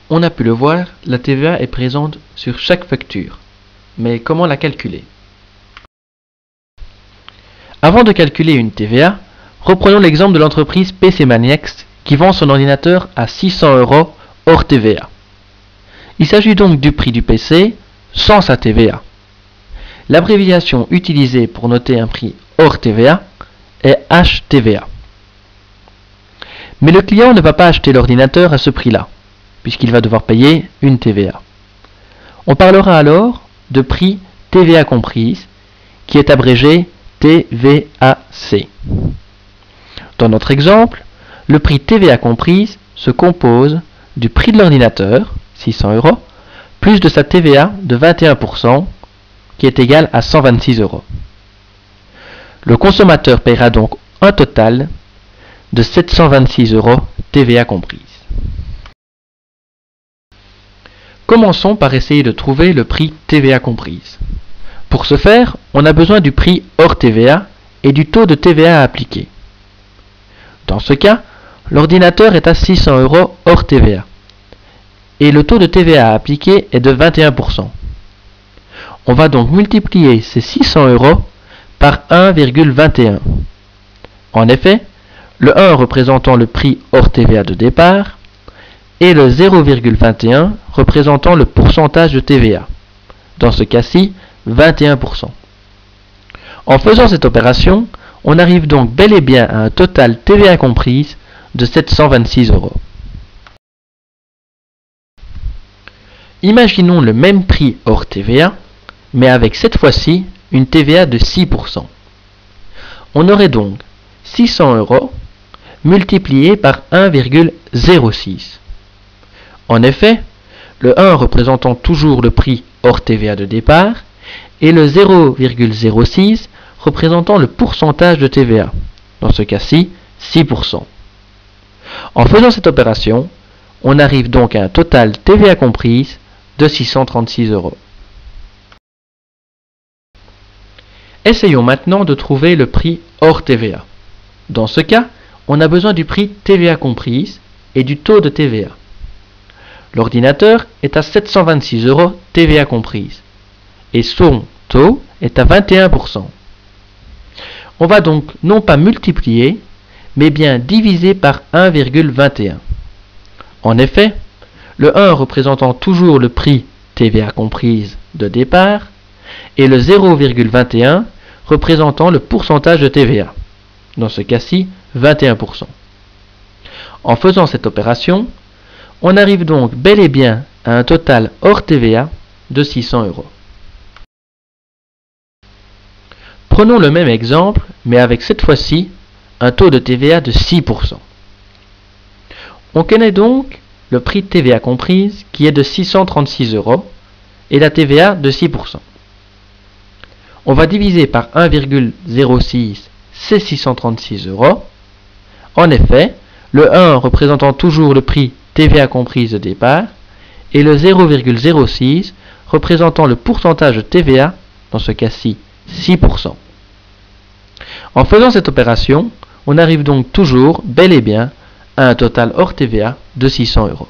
On a pu le voir, la TVA est présente sur chaque facture. Mais comment la calculer? Avant de calculer une TVA, reprenons l'exemple de l'entreprise PC Maniacs qui vend son ordinateur à 600 € hors TVA. Il s'agit donc du prix du PC sans sa TVA. L'abréviation utilisée pour noter un prix hors TVA est HTVA. Mais le client ne va pas acheter l'ordinateur à ce prix-là, puisqu'il va devoir payer une TVA. On parlera alors de prix TVA comprise, qui est abrégé TVAC. Dans notre exemple, le prix TVA comprise se compose du prix de l'ordinateur, 600 €, plus de sa TVA de 21%, qui est égal à 126 €. Le consommateur paiera donc un total de 726 € TVA comprise. Commençons par essayer de trouver le prix TVA comprise. Pour ce faire, on a besoin du prix hors TVA et du taux de TVA appliqué. Dans ce cas, l'ordinateur est à 600 € hors TVA et le taux de TVA appliqué est de 21%. On va donc multiplier ces 600 € par 1,21. En effet, le 1 représentant le prix hors TVA de départ et le 0,21 représentant le pourcentage de TVA. Dans ce cas-ci, 21%. En faisant cette opération, on arrive donc bel et bien à un total TVA comprise de 726 €. Imaginons le même prix hors TVA, mais avec cette fois-ci une TVA de 6%. On aurait donc 600 € multiplié par 1,06. En effet, le 1 représentant toujours le prix hors TVA de départ et le 0,06 représentant le pourcentage de TVA, dans ce cas-ci 6%. En faisant cette opération, on arrive donc à un total TVA comprise de 636 €. Essayons maintenant de trouver le prix hors TVA. Dans ce cas, on a besoin du prix TVA comprise et du taux de TVA. L'ordinateur est à 726 € TVA comprise et son taux est à 21%. On va donc non pas multiplier, mais bien diviser par 1,21. En effet, le 1 représentant toujours le prix TVA comprise de départ et le 0,21 représentant le pourcentage de TVA, dans ce cas-ci 21%. En faisant cette opération, on arrive donc bel et bien à un total hors TVA de 600 €. Prenons le même exemple, mais avec cette fois-ci un taux de TVA de 6%. On connaît donc le prix de TVA comprise qui est de 636 € et la TVA de 6%. On va diviser par 1,06 ces 636 €. En effet, le 1 représentant toujours le prix TVA comprise de départ et le 0,06 représentant le pourcentage de TVA, dans ce cas-ci 6%. En faisant cette opération, on arrive donc toujours bel et bien à un total hors TVA de 600 €.